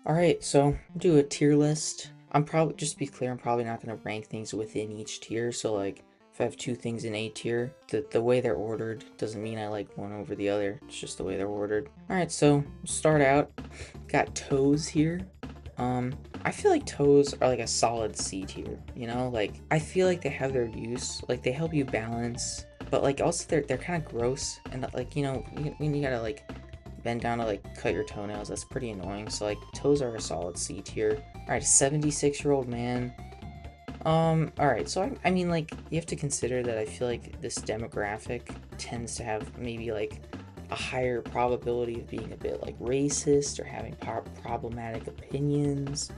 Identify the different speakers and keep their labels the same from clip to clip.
Speaker 1: Alright, so do a tier list. I'm probably, just to be clear, I'm probably not going to rank things within each tier. So, like, if I have two things in A tier, the way they're ordered doesn't mean I like one over the other. It's just the way they're ordered. Alright, so start out. Got toes here. Um, I feel like toes are like a solid C tier, you know? Like, I feel like they have their use. Like, they help you balance, but like also they're kind of gross and like, when you gotta like bend down to like cut your toenails, that's pretty annoying. So like toes are a solid C tier. All right, 76-year-old man. All right, so I mean, like, you have to consider that I feel like this demographic tends to have maybe like a higher probability of being a bit like racist or having problematic opinions.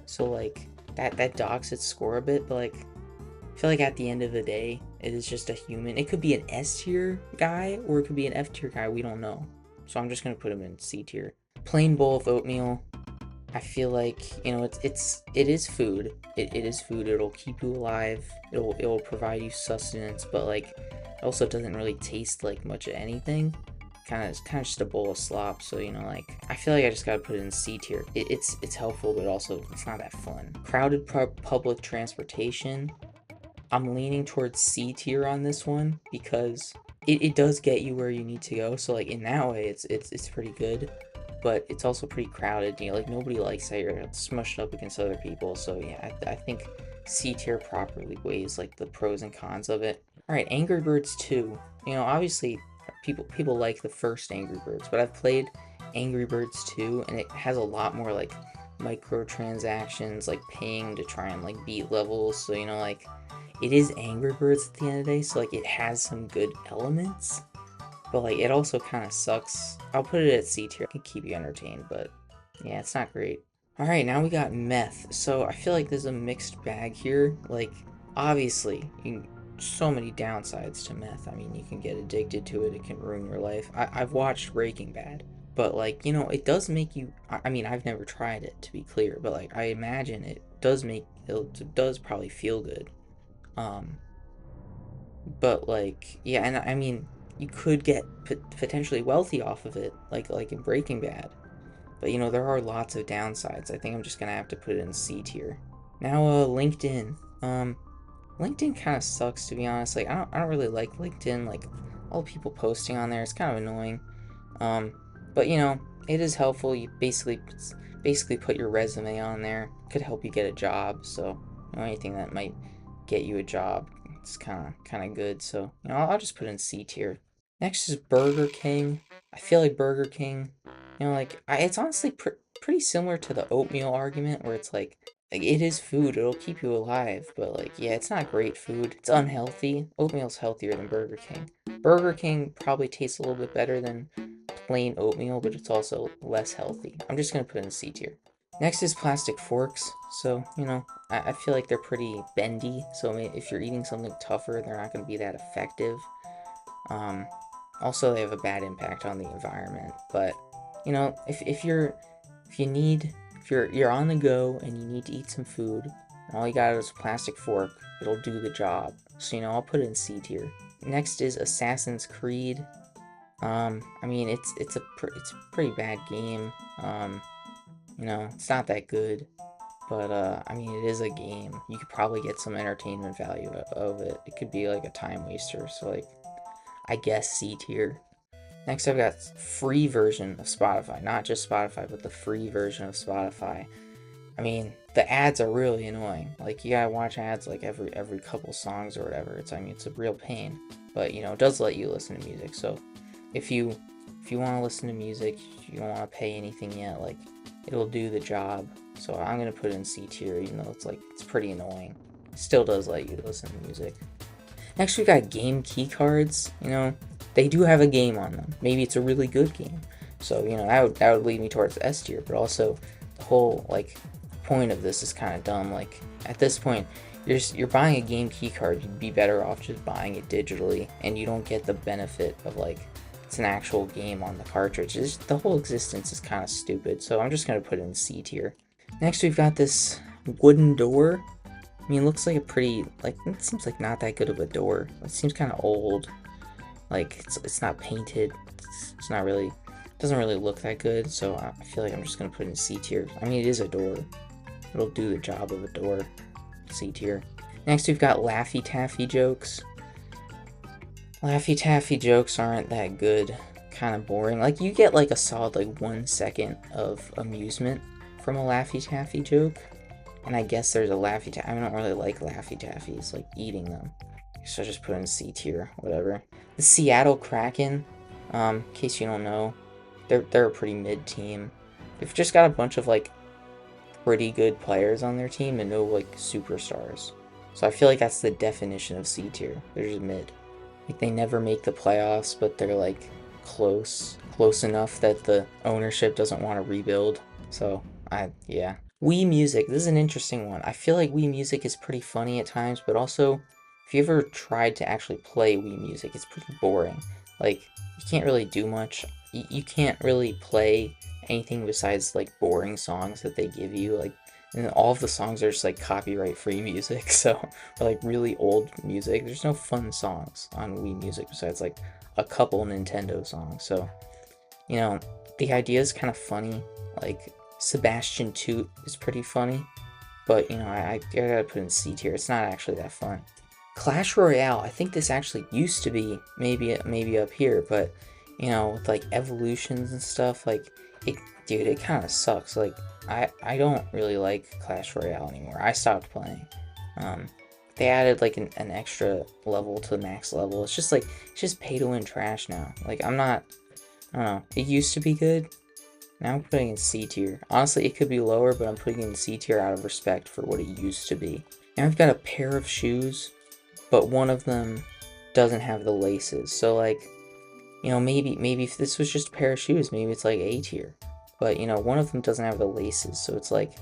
Speaker 1: So like that docks its score a bit, but like I feel like at the end of the day, it is just a human. It could be an S tier guy or it could be an F tier guy. We don't know. So I'm just gonna put him in C tier. Plain bowl of oatmeal. I feel like, it is food. It is food. It'll keep you alive. It'll provide you sustenance, but like it also doesn't really taste like much of anything. It's kind of just a bowl of slop. So like I feel like I just gotta put it in C tier. It's helpful, but also it's not that fun. Crowded public transportation. I'm leaning towards C tier on this one because it does get you where you need to go. So like in that way, it's pretty good, but it's also pretty crowded. Like nobody likes that you're smushed up against other people. So yeah, I think C tier properly weighs like the pros and cons of it. All right, Angry Birds 2. Obviously people like the first Angry Birds, but I've played Angry Birds 2 and it has a lot more like microtransactions, like paying to try and like beat levels. So like it is Angry Birds at the end of the day, so like it has some good elements, but like it also kind of sucks. I'll put it at C tier. It can keep you entertained, but yeah, it's not great. All right, now we got meth. So I feel like there's a mixed bag here. Like obviously, so many downsides to meth. I mean, you can get addicted to it. It can ruin your life. I've watched Breaking Bad, but like it does make you. I mean, I've never tried it to be clear, but like I imagine it does probably feel good. Um, but like yeah, and I mean you could get potentially wealthy off of it, like in Breaking Bad. But there are lots of downsides. I think I'm just gonna have to put it in C tier. Now, LinkedIn. LinkedIn kind of sucks, to be honest. Like I don't really like LinkedIn. Like all the people posting on there, it's kind of annoying. Um, but it is helpful. You basically put your resume on there. Could help you get a job. So anything that might get you a job, it's kind of good. So I'll just put in C tier. Next is Burger King. I feel like Burger King, it's honestly pretty similar to the oatmeal argument, where it's like it is food, it'll keep you alive, but like yeah, it's not great food. It's unhealthy. Oatmeal's healthier than Burger King. Burger King probably tastes a little bit better than plain oatmeal, but it's also less healthy. I'm just gonna put it in C tier. Next is plastic forks. So, I feel like they're pretty bendy. So if you're eating something tougher, they're not going to be that effective. Um, Also, they have a bad impact on the environment. But, if you're on the go and you need to eat some food, and all you got is a plastic fork, it'll do the job. So, I'll put it in C tier. Next is Assassin's Creed. I mean, it's a pretty bad game. It's not that good, but I mean, it is a game. You could probably get some entertainment value of it. It could be like a time waster. So like, I guess C tier. Next, I've got free version of Spotify, not just Spotify, but the free version of Spotify. I mean, the ads are really annoying. Like you gotta watch ads like every couple songs or whatever. It's a real pain. But it does let you listen to music. So if you want to listen to music, you don't want to pay anything yet. Like it'll do the job. So I'm gonna put it in C tier, even though it's pretty annoying. It still does let you listen to music. Next, we got game key cards. They do have a game on them. Maybe it's a really good game. So that would lead me towards S tier. But also, the whole like point of this is kind of dumb. Like at this point, you're buying a game key card. You'd be better off just buying it digitally, and you don't get the benefit of like it's an actual game on the cartridge. The whole existence is kind of stupid. So I'm just gonna put it in C tier. Next, we've got this wooden door. I mean, it looks like it seems like not that good of a door. It seems kind of old. Like, it's not painted. It's not really Doesn't really look that good, so I feel like I'm just gonna put it in C tier. I mean, it is a door. It'll do the job of a door. C tier. Next, we've got Laffy Taffy jokes. Laffy Taffy jokes aren't that good. Kind of boring. Like, you get like a solid like 1 second of amusement from a Laffy Taffy joke. And I guess there's a Laffy Taffy. I don't really like Laffy Taffies, like eating them. So I just put in C tier, whatever. The Seattle Kraken, in case you don't know, they're a pretty mid team. They've just got a bunch of like pretty good players on their team and no like superstars. So I feel like that's the definition of C tier. They're just mid. Like, they never make the playoffs, but they're like close enough that the ownership doesn't want to rebuild. So yeah. Wii Music, this is an interesting one. I feel like Wii Music is pretty funny at times, but also if you ever tried to actually play Wii Music, it's pretty boring. Like, you can't really do much. You can't really play anything besides like boring songs that they give you. Like, and all of the songs are just like copyright free music, so, or like really old music. There's no fun songs on Wii Music besides like a couple Nintendo songs. So, you know, the idea is kind of funny. Like, Sebastian Toot is pretty funny, but you know, I gotta put in C tier. It's not actually that fun. Clash Royale, I think this actually used to be maybe up here, but you know, with like evolutions and stuff, like dude, it kind of sucks. Like, I don't really like Clash Royale anymore. I stopped playing. They added like an extra level to the max level. It's just pay to win trash now. Like, I don't know. It used to be good. Now I'm putting in C tier. Honestly, it could be lower, but I'm putting in C tier out of respect for what it used to be. Now I've got a pair of shoes, but one of them doesn't have the laces. So like, you know, maybe if this was just a pair of shoes, maybe it's like A tier. But you know, one of them doesn't have the laces, so it's like,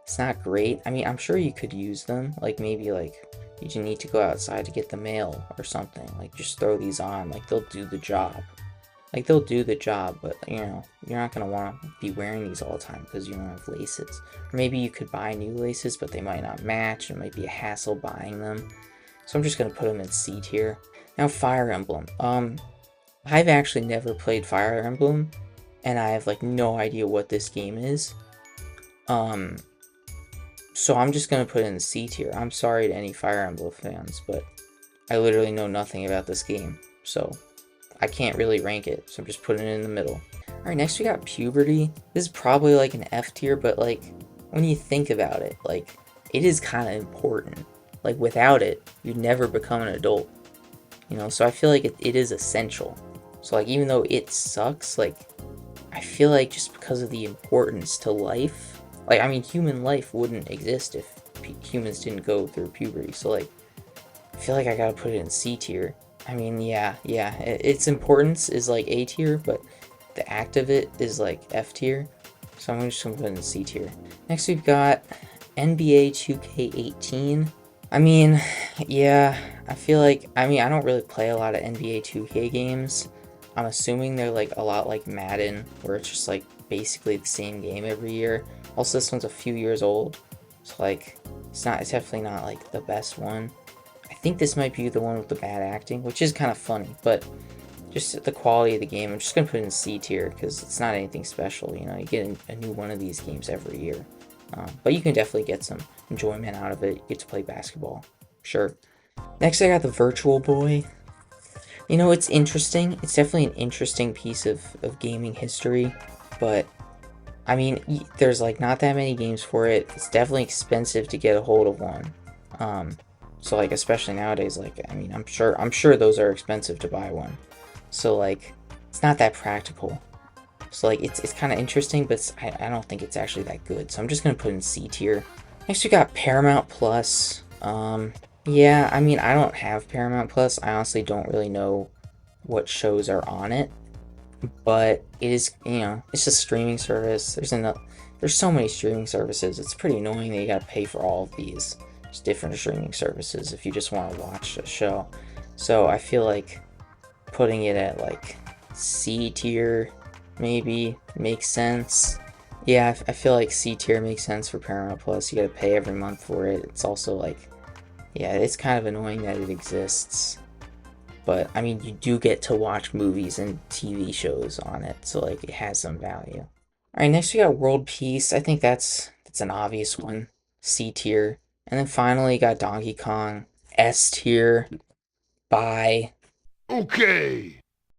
Speaker 1: it's not great. I mean, I'm sure you could use them. Like, maybe like you just need to go outside to get the mail or something. Like, just throw these on. Like, they'll do the job. Like, they'll do the job, but, you know, you're not going to want to be wearing these all the time because you don't have laces. Or maybe you could buy new laces, but they might not match. It might be a hassle buying them. So I'm just going to put them in C tier. Now, Fire Emblem. I've actually never played Fire Emblem, and I have, like, no idea what this game is. So I'm just going to put it in C tier. I'm sorry to any Fire Emblem fans, but I literally know nothing about this game. So I can't really rank it, so I'm just putting it in the middle. Alright, next we got Puberty. This is probably like an F tier, but like, when you think about it, like, it is kind of important. Like, without it, you'd never become an adult. You know, so I feel like it is essential. So like, even though it sucks, like, I feel like just because of the importance to life, like, I mean, human life wouldn't exist if humans didn't go through puberty. So like, I feel like I gotta put it in C tier. I mean, yeah, its importance is like A tier, but the act of it is like F tier. So I'm just gonna put it in C tier. Next we've got NBA 2K18. I mean, yeah, I feel like, I mean, I don't really play a lot of NBA 2K games. I'm assuming they're like a lot like Madden, where it's just like basically the same game every year. Also, this one's a few years old, so like, it's definitely not like the best one. I think this might be the one with the bad acting, which is kind of funny, but just the quality of the game, I'm just going to put it in C tier, because it's not anything special, you know, you get a new one of these games every year. But you can definitely get some enjoyment out of it, you get to play basketball, sure. Next I got the Virtual Boy. You know, it's interesting, it's definitely an interesting piece of gaming history, but I mean, there's like not that many games for it, it's definitely expensive to get a hold of one. So like, especially nowadays, like, I mean, I'm sure those are expensive to buy one. So like, it's not that practical. So like, it's kind of interesting, but I don't think it's actually that good. So I'm just gonna put it in C tier. Next we got Paramount Plus. Yeah, I mean, I don't have Paramount Plus. I honestly don't really know what shows are on it. But it is, you know, it's a streaming service. There's so many streaming services. It's pretty annoying that you gotta pay for all of these. There's different streaming services if you just want to watch a show. So I feel like putting it at like C tier maybe makes sense. Yeah, I feel like C tier makes sense for Paramount Plus. You gotta pay every month for it. It's also like, yeah, it's kind of annoying that it exists. But I mean, you do get to watch movies and TV shows on it, so like it has some value. All right, next we got World Peace. I think that's an obvious one, C tier. And then finally you got Donkey Kong, S tier. Bye.
Speaker 2: Okay.